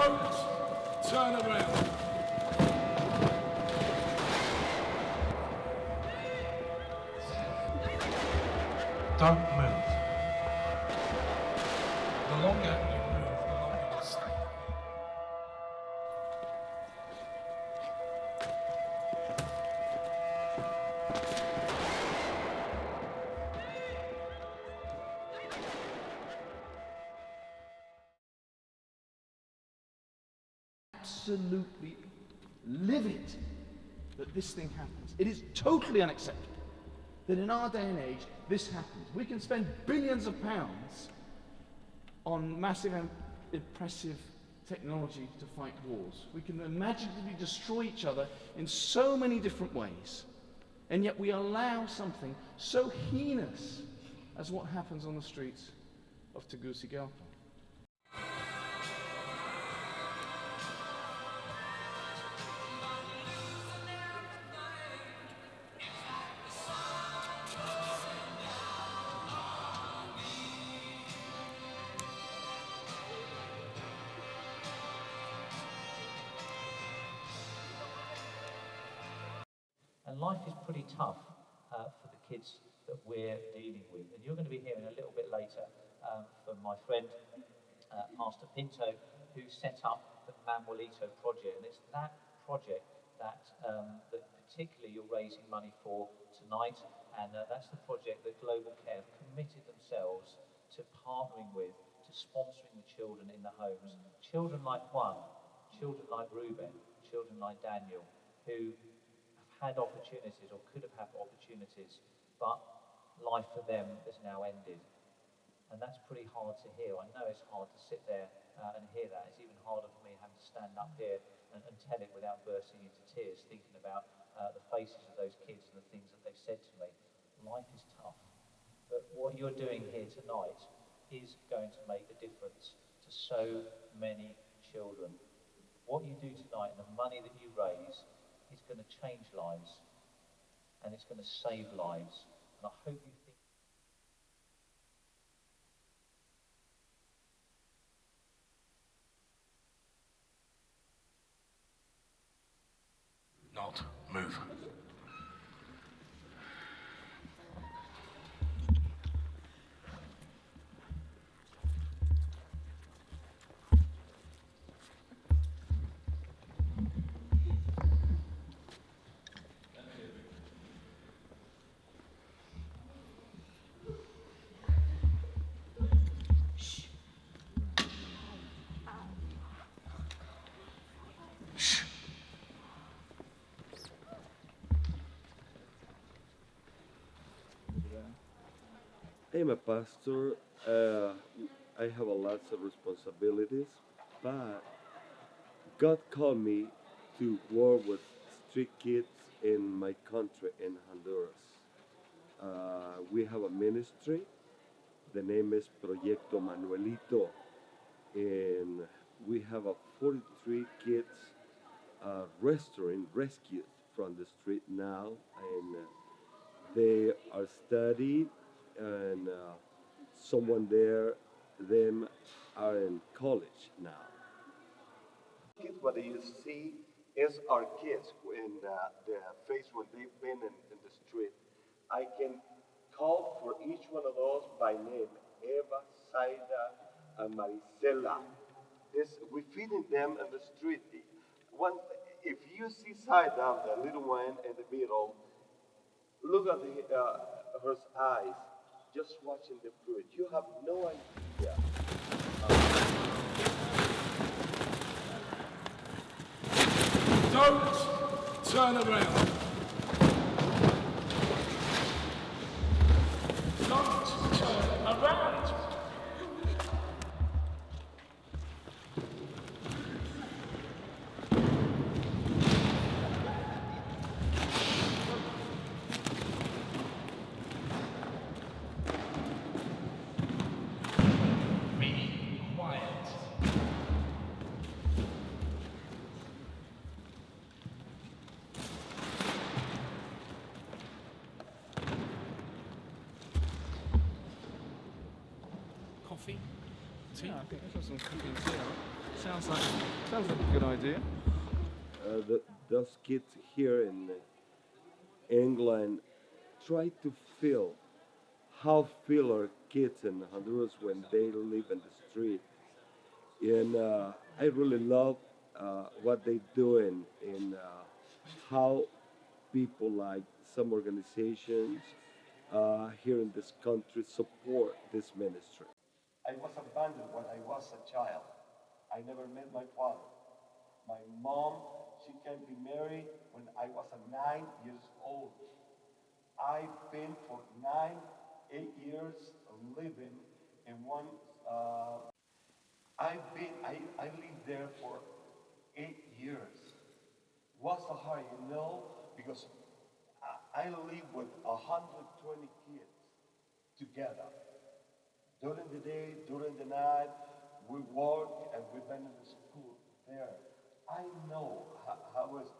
Don't turn around. Don't move. The longer you move, the longer you'll stay. Absolutely livid that this thing happens. It is totally unacceptable that in our day and age this happens. We can spend billions of pounds on massive and impressive technology to fight wars. We can imaginatively destroy each other in so many different ways, and yet we allow something so heinous as what happens on the streets of Tegucigalpa. And life is pretty tough for the kids that we're dealing with. And you're going to be hearing a little bit later from my friend, Pastor Pinto, who set up the Manuelito project. And it's that project that particularly you're raising money for tonight. And that's the project that Global Care have committed themselves to partnering with, to sponsoring the children in the homes. Children like Juan, children like Ruben, children like Daniel, who had opportunities or could have had opportunities, but life for them has now ended. And that's pretty hard to hear. I know it's hard to sit there and hear that. It's even harder for me having to stand up here and tell it without bursting into tears, thinking about the faces of those kids and the things that they've said to me. Life is tough. But what you're doing here tonight is going to make a difference to so many children. What you do tonight and the money that you raise is going to change lives, and it's going to save lives. And I hope you think Not move. I'm a pastor. I have a lots of responsibilities, but God called me to work with street kids in my country, in Honduras. We have a ministry. The name is Proyecto Manuelito, and we have a 43 kids rescued from the street now, and they are studied, and someone there, them are in college now. Kids, what you see is our kids in the face when they've been in the street. I can call for each one of those by name: Eva, Saida, and Maricela. We're feeding them in the street. If you see Saida, the little one in the middle, look at her eyes, just watching the food. You have no idea. Don't turn around. Don't turn around. Be quiet. tea. Yeah, I think let's have some coffee and tea. Sounds like a good idea. Those kids here in England try to feel how feel our kids in Honduras when they live in the street. And I really love what they do in how people like some organizations here in this country support this ministry. I was abandoned when I was a child. I never met my father. My mom, she came to marry when I was 9 years old. I've been for 8 years living in one. I lived there for 8 years. Was so hard, because I live with 120 kids together. During the day, during the night, we work and we've been in the school there. I know how it's.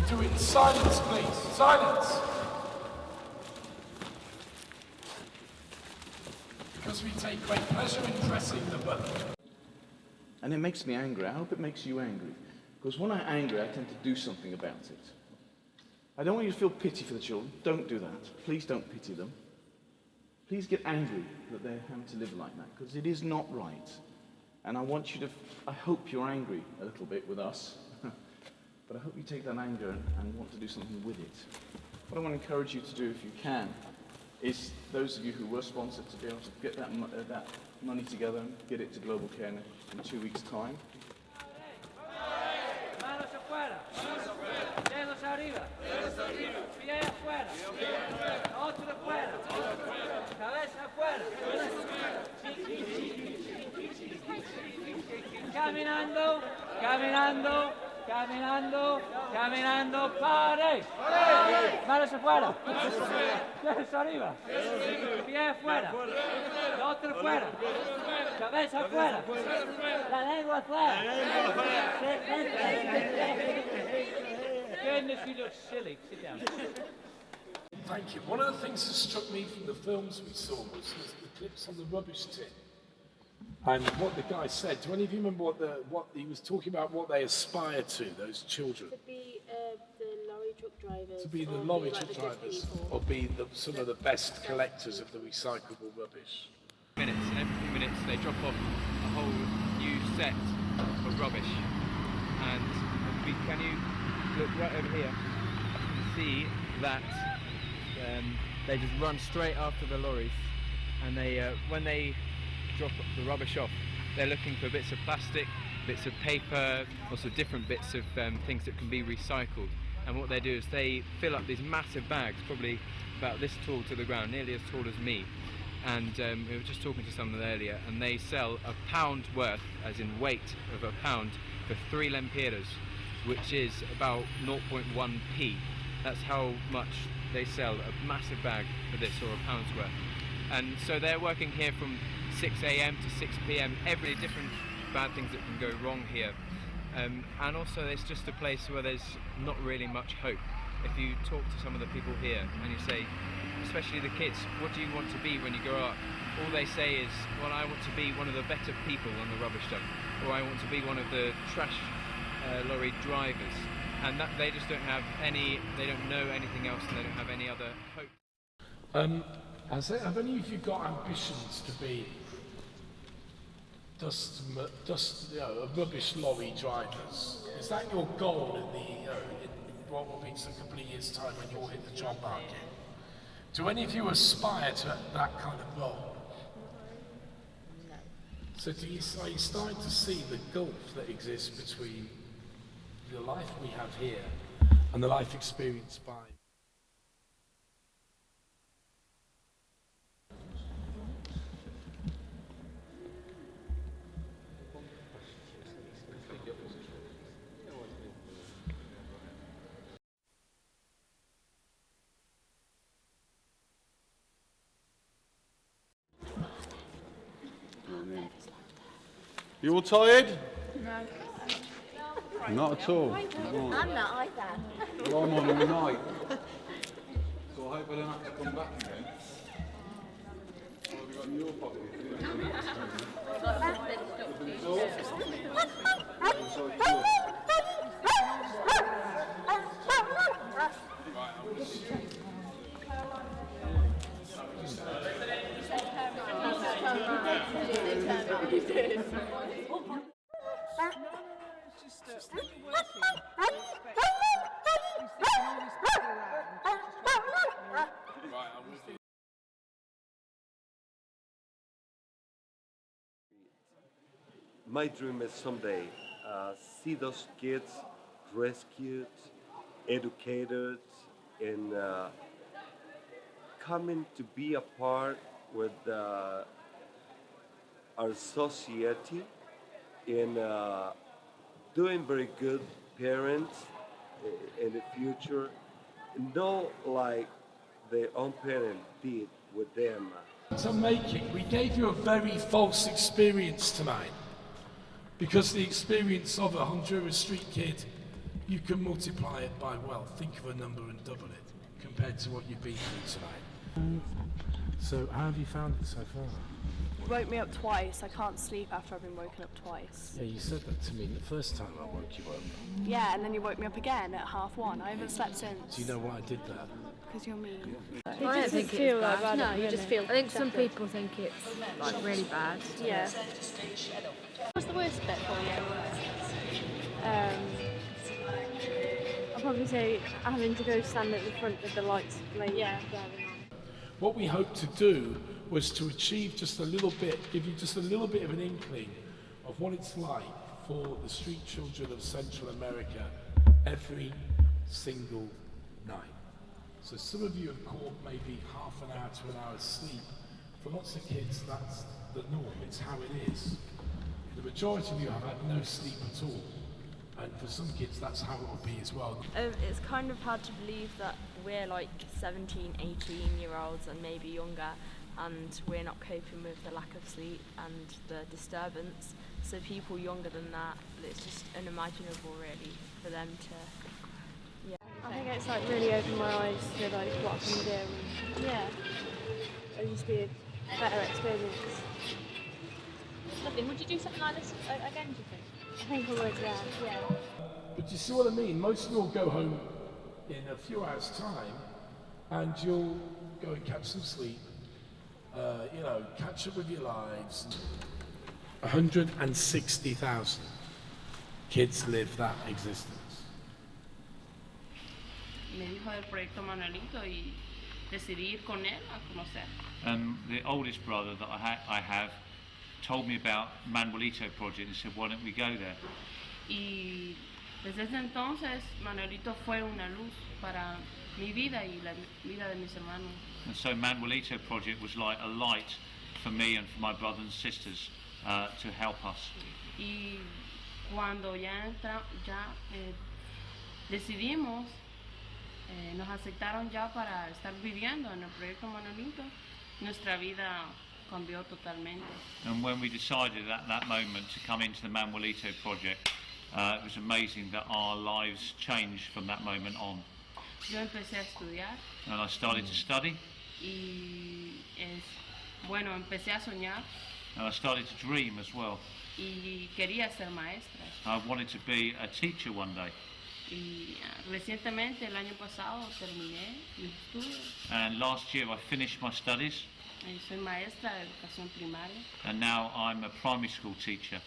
Do it in silence, please. Silence! Because we take great pleasure in dressing the button. And it makes me angry. I hope it makes you angry. Because when I'm angry, I tend to do something about it. I don't want you to feel pity for the children. Don't do that. Please don't pity them. Please get angry that they're having to live like that, because it is not right. And I want you to, I hope you're angry a little bit with us, but I hope you take that anger and want to do something with it. What I want to encourage you to do, if you can, is those of you who were sponsored to be able to get that money together and get it to Global Care in 2 weeks' time. Manos afuera. Dedos arriba. Pie afuera. Otro afuera. Cabeza afuera. Caminando, caminando, caminando, caminando. Pare. Manos afuera. Dedos arriba. Pie afuera. Otro afuera. Cabeza afuera. La lengua afuera. Goodness, you look silly. Sit down. Thank you. One of the things that struck me from the films we saw was the clips on the rubbish tin. And what the guy said. Do any of you remember what he was talking about, what they aspire to, those children? To be the lorry truck drivers. To be the or lorry like truck the good drivers, people. or be some of the best collectors of the recyclable rubbish. Minutes, and every few minutes they drop off a whole new set of rubbish. And can you look right over here and see that they just run straight after the lorries, and they when they drop the rubbish off, they're looking for bits of plastic, bits of paper, also different bits of things that can be recycled. And what they do is they fill up these massive bags, probably about this tall to the ground, nearly as tall as me. And we were just talking to someone earlier, and they sell £1 worth, as in weight of £1, for 3 lempiras, which is about 0.1p. That's how much they sell a massive bag for this, or £1's worth. And so they're working here from 6 a.m. to 6 p.m. Every different bad things that can go wrong here. And also it's just a place where there's not really much hope. If you talk to some of the people here and you say, especially the kids, what do you want to be when you grow up? All they say is, well, I want to be one of the better people on the rubbish dump, or I want to be one of the trash lorry drivers. And that they just don't have any, they don't know anything else, and they don't have any other hope. Have any of you got ambitions to be rubbish lorry drivers? Is that your goal in what will be a couple of years' time when you'll hit the job market? Do any of you aspire to that kind of role? No. So are you starting to see the gulf that exists between the life we have here and the life experienced by You all tired? No. Not at all. I'm not either. Well, I'm on all night. So I hope I don't have to come back again. What have you got in your pocket? My dream is someday see those kids rescued, educated, and coming to be a part with our society and doing very good parents in the future, not like their own parent did with them. To make it, we gave you a very false experience tonight. Because the experience of a Honduras street kid, you can multiply it by, well, think of a number and double it compared to what you've been through tonight. So how have you found it so far? Woke me up twice. I can't sleep after I've been woken up twice. Yeah, you said that to me the first time I woke you up. Yeah, and then you woke me up again at 1:30. I haven't slept since. Do you know why I did that? Because you're mean. I don't think feel like bad. No, you just feel. I think some people think it's like really bad. Yeah. What's the worst bit for you? I'll probably say having to go stand at the front with the lights blazing. Yeah. What we hoped to do was to achieve just a little bit, give you just a little bit of an inkling of what it's like for the street children of Central America every single night. So some of you have caught maybe half an hour to an hour's sleep. For lots of kids, that's the norm, it's how it is. The majority of you have had no sleep at all. And for some kids, that's how it will be as well. It's kind of hard to believe that we're like 17, 18-year-olds and maybe younger, and we're not coping with the lack of sleep and the disturbance. So people younger than that, it's just unimaginable really for them to, yeah. I think it's like really opened my eyes to like what I can do. Yeah. It used to be a better experience. Nothing. Would you do something like this again, do you think? I think I would, yeah. But you see what I mean? Most of you will go home in a few hours' time and you'll go and catch some sleep, catch up with your lives. 160,000 kids live that existence. Me dijo del proyecto Manuelito y decidí ir con él a conocer. The oldest brother that I have told me about Manuelito project and said, why don't we go there? Y desde ese entonces Manuelito fue una luz para mi vida y la vida de mis hermanos. And so Manuelito project was like a light for me and for my brothers and sisters to help us. Y cuando decidimos, nos aceptaron ya para estar viviendo en el proyecto Manuelito, nuestra vida cambió totalmente. And when we decided at that moment to come into the Manuelito project, it was amazing that our lives changed from that moment on. Yo empecé a estudiar. And I started to study. Y empecé a soñar. And I started to dream as well. Y quería ser maestra. I wanted to be a teacher one day. Y recientemente, el año pasado, terminé mis estudios. And last year I finished my studies. Soy maestra de educación primaria. And now I'm a primary school teacher.